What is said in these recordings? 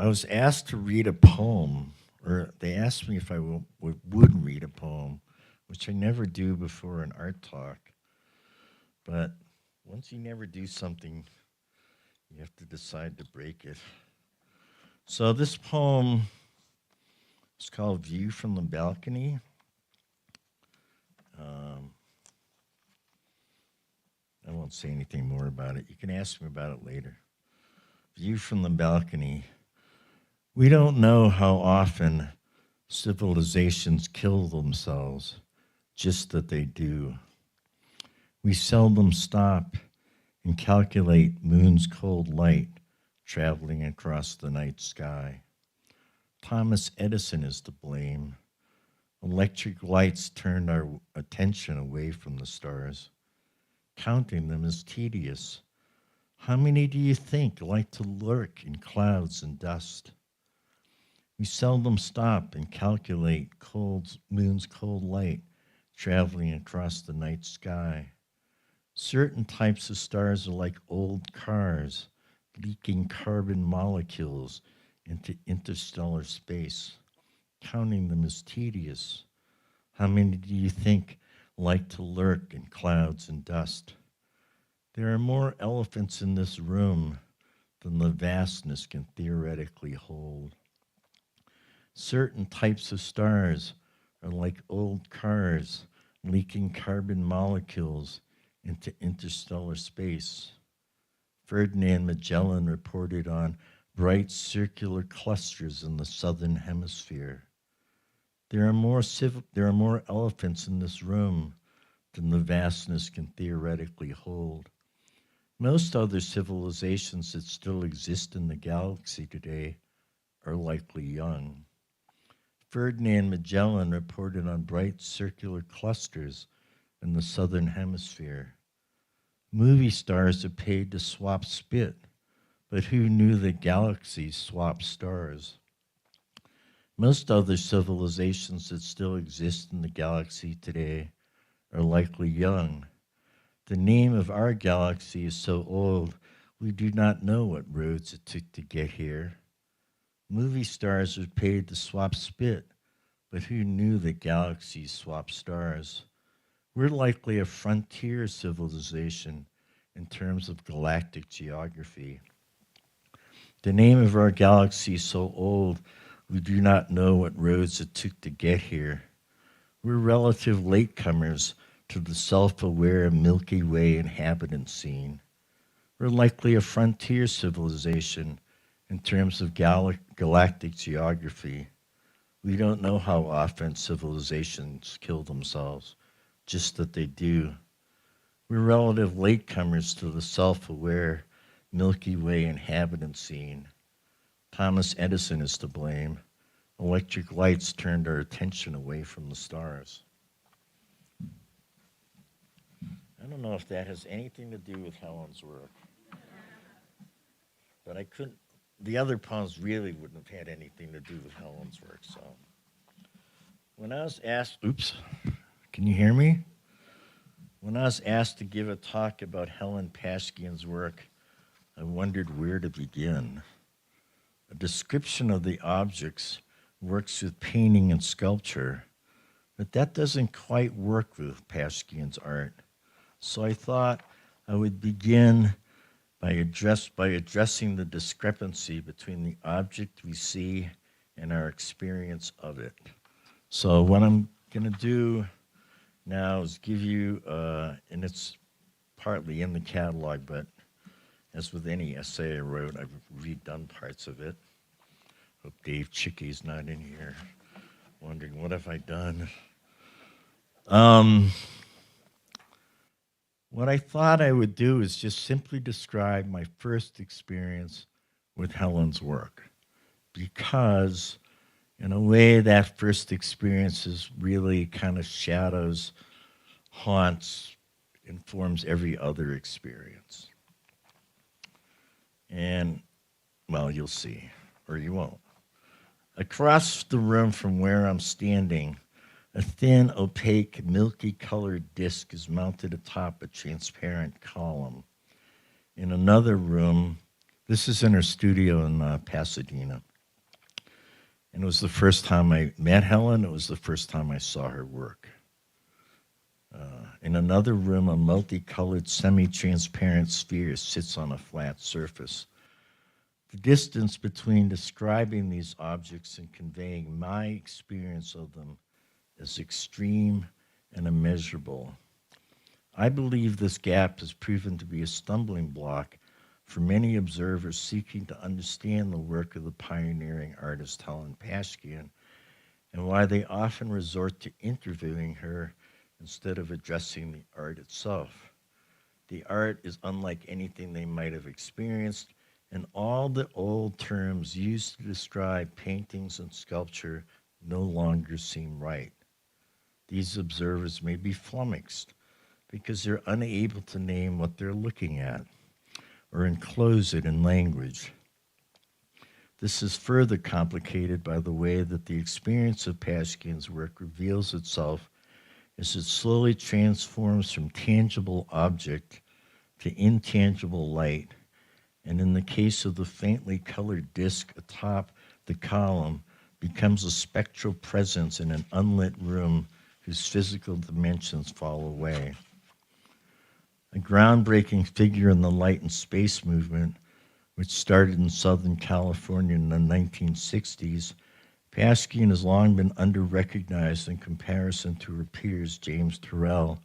I was asked to read a poem, or they asked me if I would read a poem, which I never do before an art talk. But once you never do something, you have to decide to break it. So this poem is called View from the Balcony. I won't say anything more about it. You can ask me about it later. View from the balcony. We don't know how often civilizations kill themselves, just that they do. We seldom stop and calculate moon's cold light traveling across the night sky. Thomas Edison is to blame. Electric lights turned our attention away from the stars. Counting them is tedious. How many do you think like to lurk in clouds and dust? We seldom stop and calculate moon's cold light traveling across the night sky. Certain types of stars are like old cars, leaking carbon molecules into interstellar space. Counting them is tedious. How many do you think like to lurk in clouds and dust? There are more elephants in this room than the vastness can theoretically hold. Certain types of stars are like old cars leaking carbon molecules into interstellar space. Ferdinand Magellan reported on bright circular clusters in the southern hemisphere. There are more elephants in this room than the vastness can theoretically hold. Most other civilizations that still exist in the galaxy today are likely young. Ferdinand Magellan reported on bright circular clusters in the southern hemisphere. Movie stars are paid to swap spit, but who knew that galaxies swap stars? Most other civilizations that still exist in the galaxy today are likely young. The name of our galaxy is so old, we do not know what roads it took to get here. Movie stars are paid to swap spit, but who knew that galaxies swap stars? We're likely a frontier civilization in terms of galactic geography. The name of our galaxy is so old, we do not know what roads it took to get here. We're relative latecomers to the self-aware Milky Way inhabitant scene. We're likely a frontier civilization in terms of galactic geography. We don't know how often civilizations kill themselves, just that they do. We're relative latecomers to the self-aware Milky Way inhabitant scene. Thomas Edison is to blame. Electric lights turned our attention away from the stars. I don't know if that has anything to do with Helen's work. But I couldn't, the other poems really wouldn't have had anything to do with Helen's work. So when I was asked, can you hear me? When I was asked to give a talk about Helen Pashgian's work, I wondered where to begin. A description of the objects works with painting and sculpture, but that doesn't quite work with Paschkin's art. So I thought I would begin by addressing the discrepancy between the object we see and our experience of it. So what I'm going to do now is give you, and it's partly in the catalog, but as with any essay I wrote, I've redone parts of it. Hope Dave Chicky's not in here, wondering what have I done. What I thought I would do is just simply describe my first experience with Helen's work, because in a way that first experience is really kind of shadows, haunts, informs every other experience. And, well, you'll see, or you won't. Across the room from where I'm standing, a thin, opaque, milky-colored disc is mounted atop a transparent column. In another room, this is in her studio in Pasadena. And it was the first time I met Helen. It was the first time I saw her work. In another room, a multicolored, semi-transparent sphere sits on a flat surface. The distance between describing these objects and conveying my experience of them is extreme and immeasurable. I believe this gap has proven to be a stumbling block for many observers seeking to understand the work of the pioneering artist Helen Pashgian, and why they often resort to interviewing her instead of addressing the art itself. The art is unlike anything they might have experienced, and all the old terms used to describe paintings and sculpture no longer seem right. These observers may be flummoxed because they're unable to name what they're looking at or enclose it in language. This is further complicated by the way that the experience of Paschkin's work reveals itself as it slowly transforms from tangible object to intangible light, and in the case of the faintly colored disc atop the column, becomes a spectral presence in an unlit room whose physical dimensions fall away. A groundbreaking figure in the light and space movement, which started in Southern California in the 1960s, Paschkin has long been under-recognized in comparison to her peers James Turrell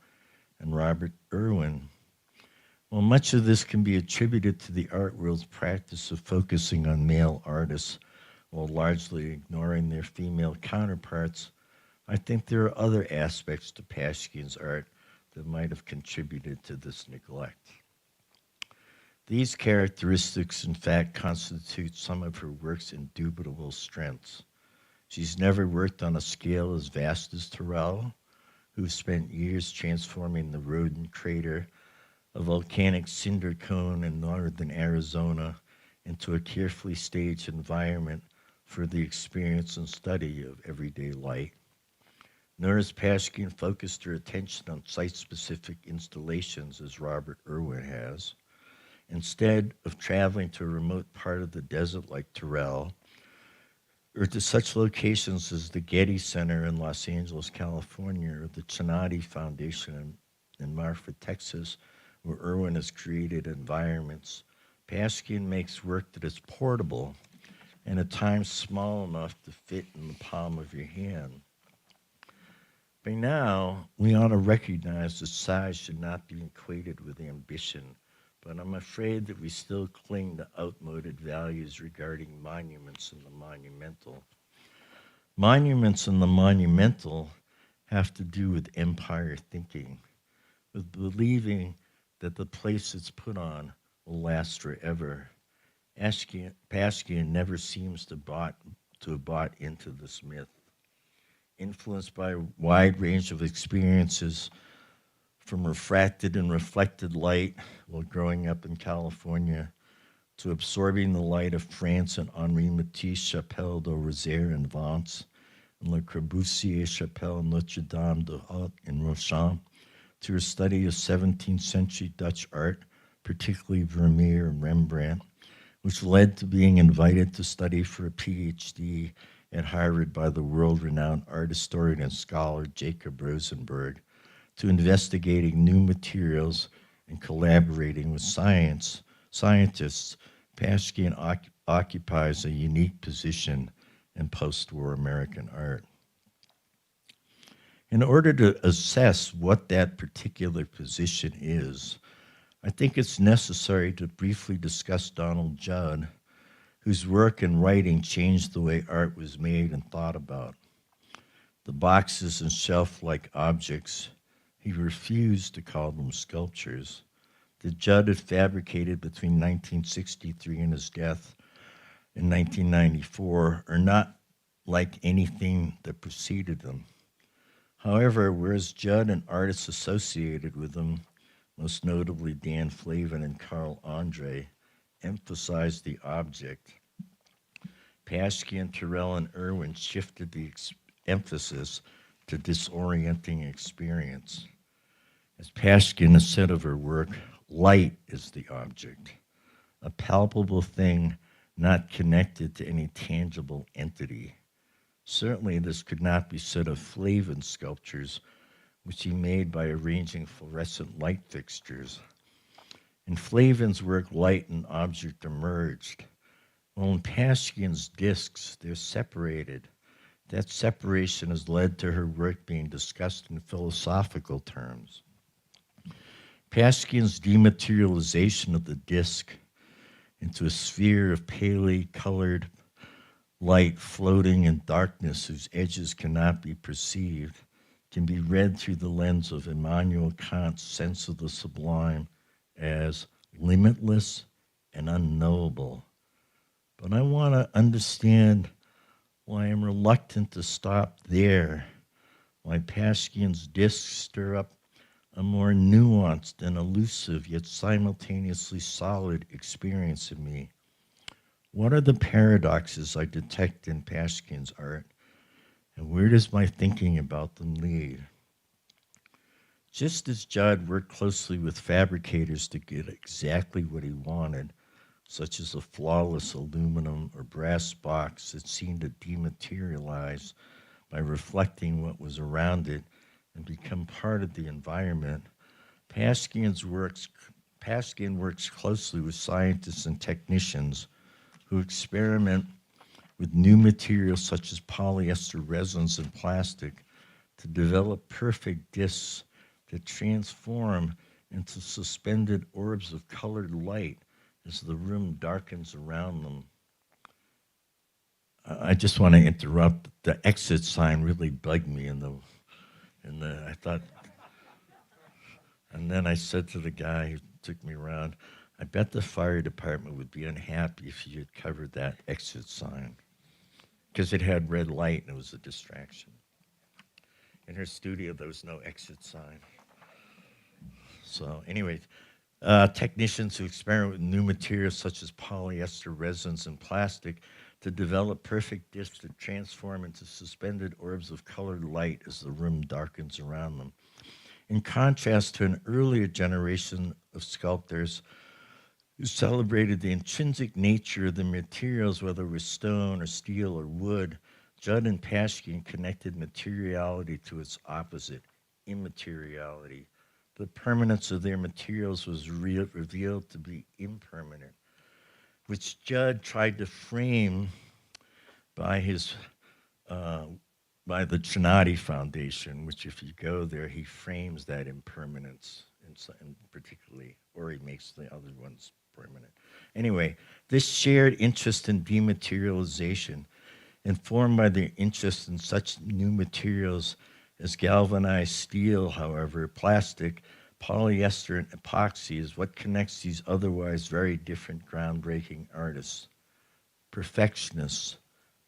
and Robert Irwin. While much of this can be attributed to the art world's practice of focusing on male artists while largely ignoring their female counterparts, I think there are other aspects to Paschkin's art that might have contributed to this neglect. These characteristics, in fact, constitute some of her work's indubitable strengths. She's never worked on a scale as vast as Turrell, who spent years transforming the Rodin crater, a volcanic cinder cone in northern Arizona, into a carefully staged environment for the experience and study of everyday light. Nor has Paschkin focused her attention on site-specific installations as Robert Irwin has. Instead of traveling to a remote part of the desert like Turrell, or to such locations as the Getty Center in Los Angeles, California, or the Chinati Foundation in Marfa, Texas, where Irwin has created environments, Paschkin makes work that is portable and at times small enough to fit in the palm of your hand. By now, we ought to recognize that size should not be equated with ambition, but I'm afraid that we still cling to outmoded values regarding monuments and the monumental. Monuments and the monumental have to do with empire thinking, with believing that the place it's put on will last forever. Paschkin never seems to have bought into this myth. Influenced by a wide range of experiences, from refracted and reflected light while growing up in California, to absorbing the light of France and Henri Matisse's Chapelle de Rosaire in Vence, and Le Corbusier's Chapelle Notre Dame de Haut in Rochamps, to her study of 17th century Dutch art, particularly Vermeer and Rembrandt, which led to being invited to study for a PhD at Harvard by the world-renowned art historian and scholar Jacob Rosenberg, to investigating new materials and collaborating with scientists. Paschkin occupies a unique position in post-war American art. In order to assess what that particular position is, I think it's necessary to briefly discuss Donald Judd, whose work and writing changed the way art was made and thought about. The boxes and shelf-like objects, he refused to call them sculptures, that Judd had fabricated between 1963 and his death in 1994 are not like anything that preceded them. However, whereas Judd and artists associated with them, most notably Dan Flavin and Carl Andre, emphasized the object, Paschkin, Turrell, and Irwin shifted the emphasis to disorienting experience. As Paschkin has said of her work, light is the object, a palpable thing not connected to any tangible entity. Certainly, this could not be said of Flavin's sculptures, which he made by arranging fluorescent light fixtures. In Flavin's work, light and object emerged. Well, in Paschkin's discs, they're separated. That separation has led to her work being discussed in philosophical terms. Paschkin's dematerialization of the disc into a sphere of palely colored light floating in darkness whose edges cannot be perceived can be read through the lens of Immanuel Kant's sense of the sublime as limitless and unknowable. But I want to understand why I'm reluctant to stop there, why Paschkin's discs stir up a more nuanced and elusive yet simultaneously solid experience in me. What are the paradoxes I detect in Paschkin's art, and where does my thinking about them lead? Just as Judd worked closely with fabricators to get exactly what he wanted, such as a flawless aluminum or brass box that seemed to dematerialize by reflecting what was around it and become part of the environment, Paschkin works closely with scientists and technicians who experiment with new materials such as polyester resins and plastic to develop perfect discs that transform into suspended orbs of colored light as the room darkens around them. I just want to interrupt. The exit sign really bugged me I thought, and then I said to the guy who took me around, I bet the fire department would be unhappy if you had covered that exit sign because it had red light and it was a distraction. In her studio, there was no exit sign. So anyway, technicians who experiment with new materials such as polyester resins and plastic to develop perfect discs that transform into suspended orbs of colored light as the room darkens around them. In contrast to an earlier generation of sculptors who celebrated the intrinsic nature of the materials, whether it was stone or steel or wood, Judd and Paschkin connected materiality to its opposite, immateriality. The permanence of their materials was revealed to be impermanent, which Judd tried to frame by by the Trinati Foundation, which if you go there, he frames that impermanence in particularly, or he makes the other ones permanent. Anyway, this shared interest in dematerialization, informed by their interest in such new materials as galvanized steel, however, plastic, polyester, and epoxy is what connects these otherwise very different groundbreaking artists. Perfectionists.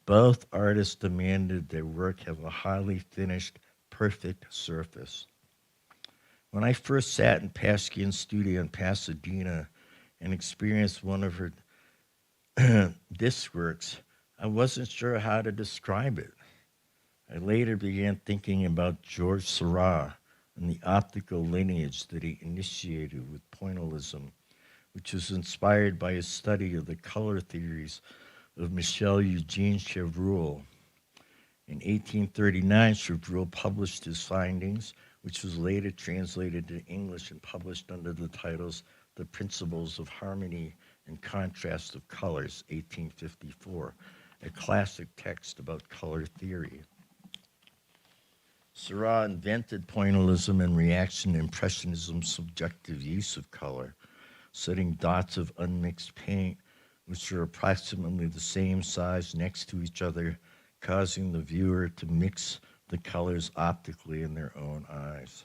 Both artists demanded their work have a highly finished, perfect surface. When I first sat in Paschkin's studio in Pasadena and experienced one of her disc works, I wasn't sure how to describe it. I later began thinking about Georges Seurat and the optical lineage that he initiated with pointillism, which was inspired by his study of the color theories of Michel-Eugène Chevreul. In 1839, Chevreul published his findings, which was later translated to English and published under the titles The Principles of Harmony and Contrast of Colors, 1854, a classic text about color theory. Seurat invented pointillism in reaction to Impressionism's subjective use of color, setting dots of unmixed paint, which are approximately the same size next to each other, causing the viewer to mix the colors optically in their own eyes.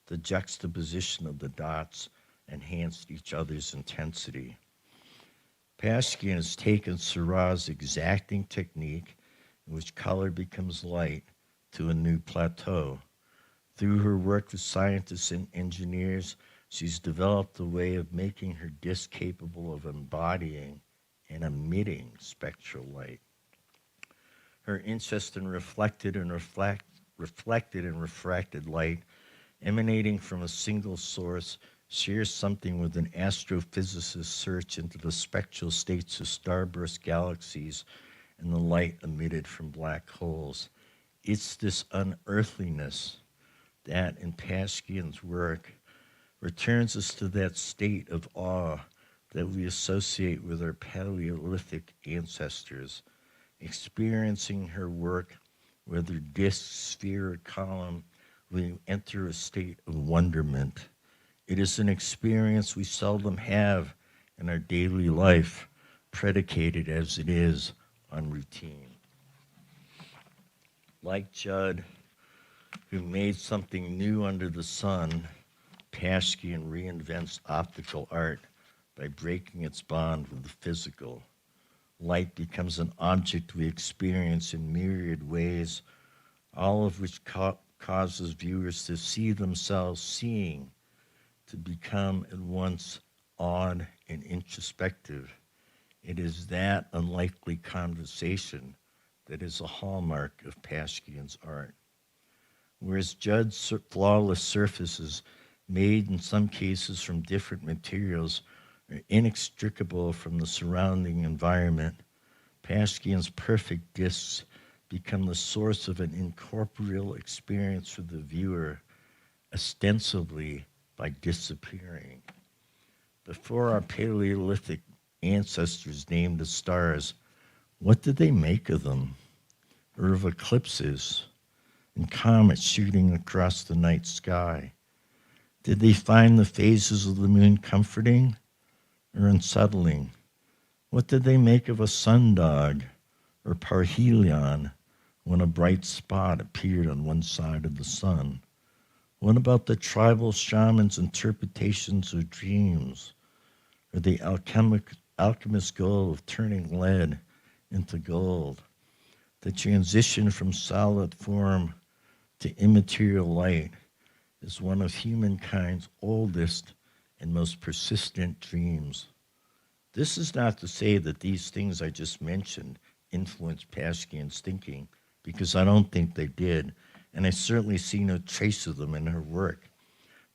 The juxtaposition of the dots enhanced each other's intensity. Paschkin has taken Seurat's exacting technique, in which color becomes light, to a new plateau. Through her work with scientists and engineers, she's developed a way of making her disc capable of embodying and emitting spectral light. Her interest in reflected and refracted light emanating from a single source shares something with an astrophysicist's search into the spectral states of starburst galaxies and the light emitted from black holes. It's this unearthliness that, in Paschkin's work, returns us to that state of awe that we associate with our Paleolithic ancestors. Experiencing her work, whether disc, sphere, or column, we enter a state of wonderment. It is an experience we seldom have in our daily life, predicated as it is on routine. Like Judd, who made something new under the sun, Paschkin reinvents optical art by breaking its bond with the physical. Light becomes an object we experience in myriad ways, all of which causes viewers to see themselves seeing, to become at once awed and introspective. It is that unlikely conversation that is a hallmark of Paschkin's art. Whereas Judd's flawless surfaces, made in some cases from different materials, are inextricable from the surrounding environment, Paschkin's perfect discs become the source of an incorporeal experience for the viewer, ostensibly by disappearing. Before our Paleolithic ancestors named the stars, what did they make of them? Or of eclipses and comets shooting across the night sky? Did they find the phases of the moon comforting or unsettling? What did they make of a sundog or parhelion when a bright spot appeared on one side of the sun? What about the tribal shamans' interpretations of dreams, or the alchemist's goal of turning lead into gold? The transition from solid form to immaterial light is one of humankind's oldest and most persistent dreams. This is not to say that these things I just mentioned influenced Paschkin's thinking, because I don't think they did, and I certainly see no trace of them in her work.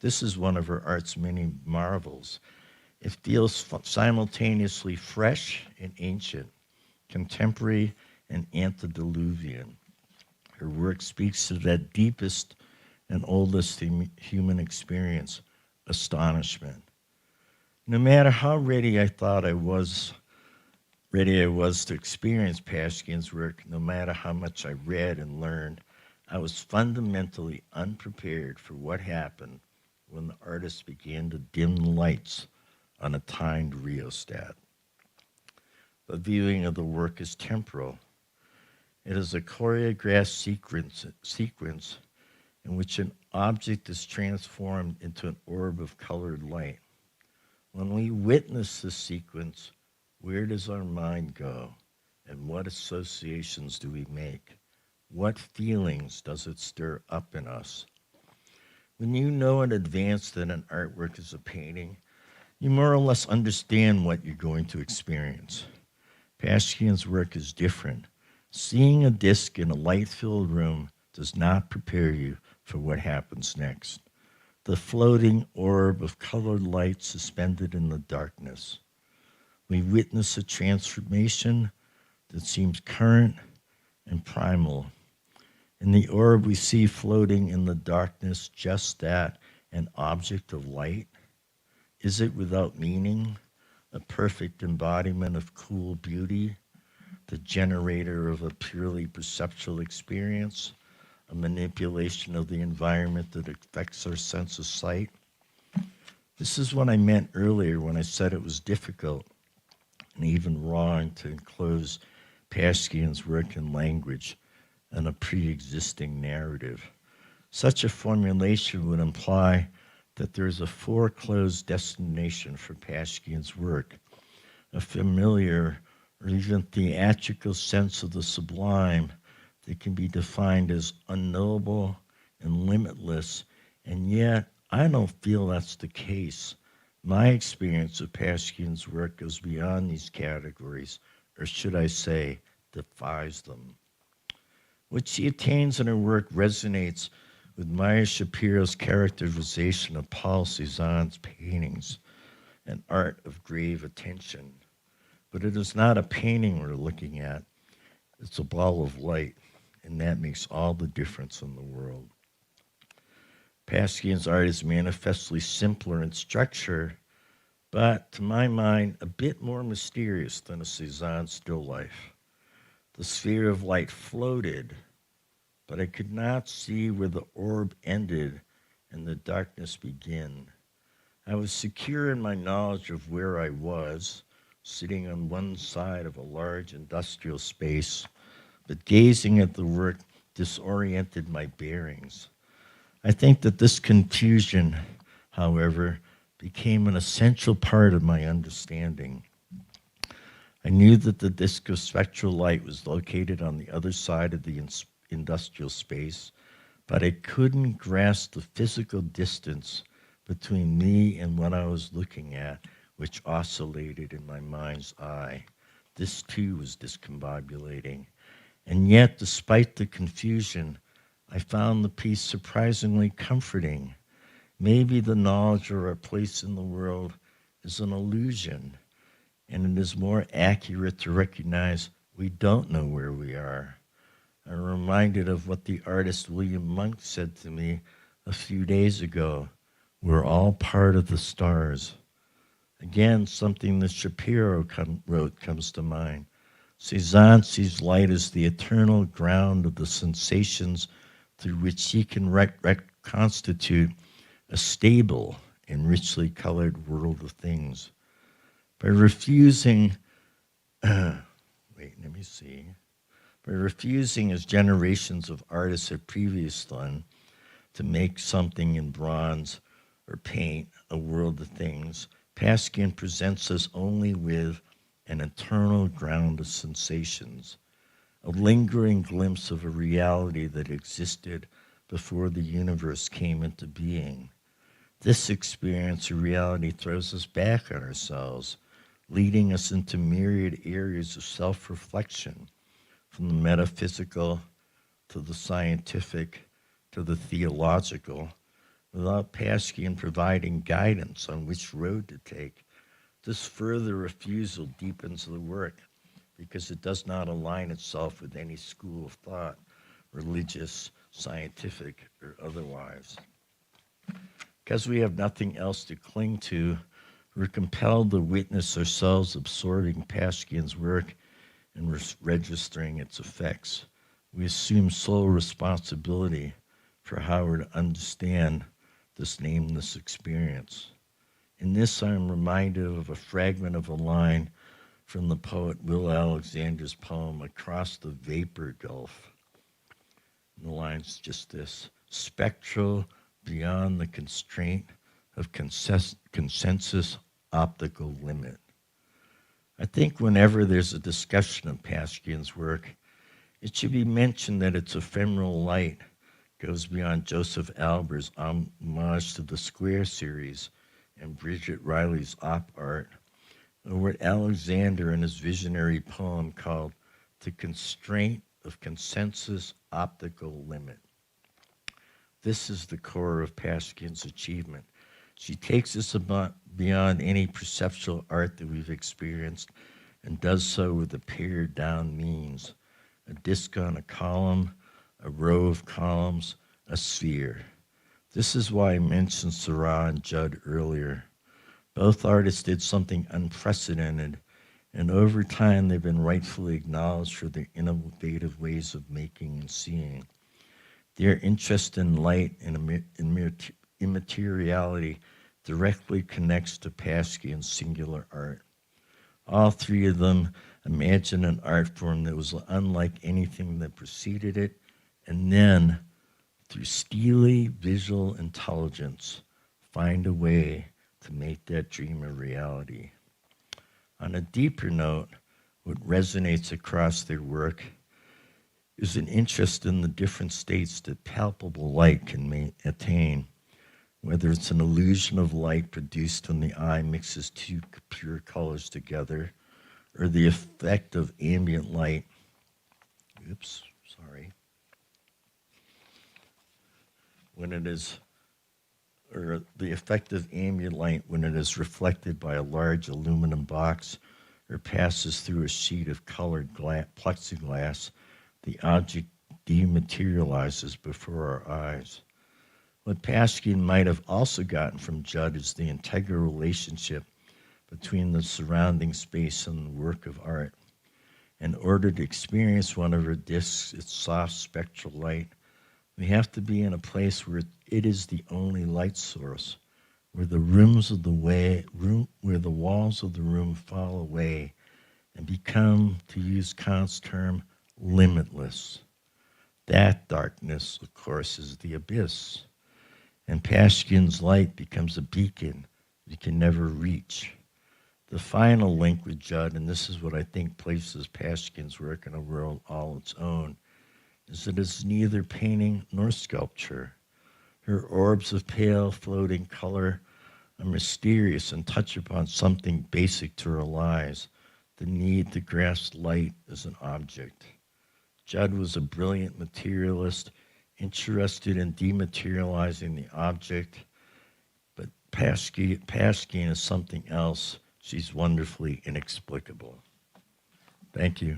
This is one of her art's many marvels. It feels simultaneously fresh and ancient, contemporary and antediluvian. Her work speaks to that deepest and oldest human experience, astonishment. No matter how ready I was to experience Paschkin's work, no matter how much I read and learned, I was fundamentally unprepared for what happened when the artist began to dim the lights on a timed rheostat. The viewing of the work is temporal. It is a choreographed sequence in which an object is transformed into an orb of colored light. When we witness this sequence, where does our mind go, and what associations do we make? What feelings does it stir up in us? When you know in advance that an artwork is a painting, you more or less understand what you're going to experience. Paschkin's work is different. Seeing a disc in a light-filled room does not prepare you for what happens next. The floating orb of colored light suspended in the darkness. We witness a transformation that seems current and primal. In the orb we see floating in the darkness just that, an object of light. Is it without meaning, a perfect embodiment of cool beauty, the generator of a purely perceptual experience, a manipulation of the environment that affects our sense of sight? This is what I meant earlier when I said it was difficult and even wrong to enclose Paschkin's work in language and a pre-existing narrative. Such a formulation would imply that there is a foreclosed destination for Paschkin's work, a familiar or even theatrical sense of the sublime that can be defined as unknowable and limitless, and yet I don't feel that's the case. My experience of Paschkin's work goes beyond these categories, or should I say, defies them. What she attains in her work resonates with Maya Shapiro's characterization of Paul Cézanne's paintings, an art of grave attention. But it is not a painting we're looking at. It's a ball of light, and that makes all the difference in the world. Paschkin's art is manifestly simpler in structure, but to my mind, a bit more mysterious than a Cézanne still life. The sphere of light floated, but I could not see where the orb ended and the darkness began. I was secure in my knowledge of where I was, sitting on one side of a large industrial space, but gazing at the work disoriented my bearings. I think that this confusion, however, became an essential part of my understanding. I knew that the disk of spectral light was located on the other side of the industrial space, but I couldn't grasp the physical distance between me and what I was looking at, which oscillated in my mind's eye. This too was discombobulating. And yet, despite the confusion, I found the piece surprisingly comforting. Maybe the knowledge of our place in the world is an illusion, and it is more accurate to recognize we don't know where we are. I'm reminded of what the artist William Monk said to me a few days ago. We're all part of the stars. Again, something that Shapiro wrote comes to mind. Cézanne sees light as the eternal ground of the sensations through which he can reconstitute a stable and richly colored world of things. By refusing, by refusing, as generations of artists have previously done, to make something in bronze or paint a world of things, Paschkin presents us only with an eternal ground of sensations, a lingering glimpse of a reality that existed before the universe came into being. This experience of reality throws us back on ourselves, leading us into myriad areas of self-reflection, from the metaphysical to the scientific to the theological, without Paschkin providing guidance on which road to take. This further refusal deepens the work because it does not align itself with any school of thought, religious, scientific, or otherwise. Because we have nothing else to cling to, we're compelled to witness ourselves absorbing Paschkin's work and registering its effects. We assume sole responsibility for how we're to understand this nameless experience. In this, I'm reminded of a fragment of a line from the poet Will Alexander's poem, Across the Vapor Gulf. And the line's just this: spectral beyond the constraint of consensus optical limit. I think whenever there's a discussion of Paschkin's work, it should be mentioned that its ephemeral light goes beyond Joseph Alber's homage to the Square series and Bridget Riley's op art, or what Alexander in his visionary poem called the constraint of consensus optical limit. This is the core of Paschkin's achievement. She takes us beyond any perceptual art that we've experienced and does so with a pared down means: a disc on a column, a row of columns, a sphere. This is why I mentioned Seurat and Judd earlier. Both artists did something unprecedented, and over time they've been rightfully acknowledged for their innovative ways of making and seeing. Their interest in light and immateriality directly connects to Paschkin's singular art. All three of them imagine an art form that was unlike anything that preceded it, and then, through steely visual intelligence, find a way to make that dream a reality. On a deeper note, what resonates across their work is an interest in the different states that palpable light can attain, whether it's an illusion of light produced when the eye mixes two pure colors together, or the effect of ambient light, when it is, or the effect of ambient light when it is reflected by a large aluminum box or passes through a sheet of colored plexiglass, the object dematerializes before our eyes. What Paschkin might have also gotten from Judd is the integral relationship between the surrounding space and the work of art. In order to experience one of her discs, its soft spectral light, we have to be in a place where it is the only light source, where the where the walls of the room fall away and become, to use Kant's term, limitless. That darkness, of course, is the abyss. And Paschkin's light becomes a beacon you can never reach. The final link with Judd, and this is what I think places Paschkin's work in a world all its own, is that it's neither painting nor sculpture. Her orbs of pale, floating color are mysterious and touch upon something basic to her lives, the need to grasp light as an object. Judd was a brilliant materialist, interested in dematerializing the object, but Paschkin is something else. She's wonderfully inexplicable. Thank you.